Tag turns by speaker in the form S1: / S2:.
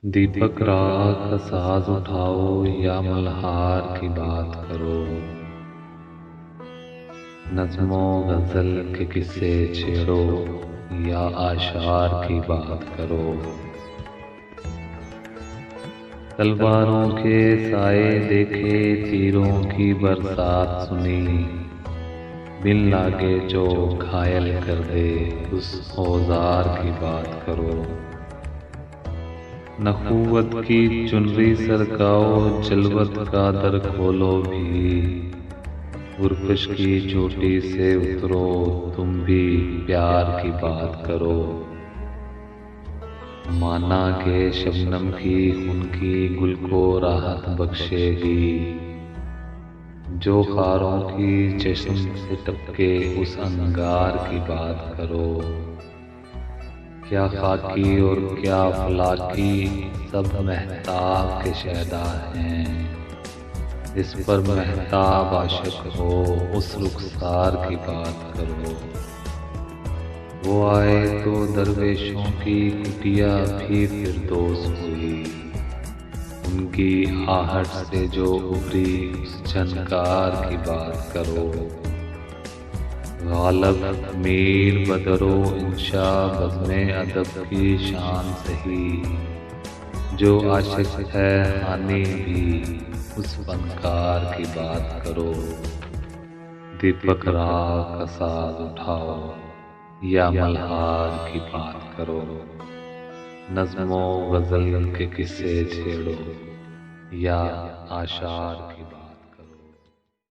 S1: دیپک راگ کا ساز اٹھاؤ یا ملہار کی بات کرو، نظم و غزل کے قصے چھیڑو یا آشعار کی بات کرو۔ تلواروں کے سائے دیکھے، تیروں کی برسات سنی، بن لاگے جو گھائل کر دے اس اوزار کی بات کرو۔ نخوت کی چنری سرکاؤ، جلوت کا در کھولو بھی، پرکش کی چوٹی سے اترو تم بھی پیار کی بات کرو۔ مانا کہ شبنم کی خون کی گل کو راحت بخشے گی، جو خاروں کی چشم سے ٹپکے اس انگار کی بات کرو۔ کیا خاکی اور کیا افلاکی، سب مہتاب کے شیدا ہیں، اس پر مہتاب عاشق ہو اس رخسار کی بات کرو۔ وہ آئے تو درویشوں کی کٹیا بھی فردوس ہوئی، ان کی آہٹ سے جو ابھری اس جھنکار کی بات کرو۔ غالب میر بدر و انشا بزم ادب کی شان سہی، جو عاشق ہے خوانی بھی اس فنکار کی بات کرو۔ دیپک راگ کا ساز اٹھاؤ یا ملہار کی بات کرو، نظم و غزل کے قصے چھیڑو یا آشعار کی بات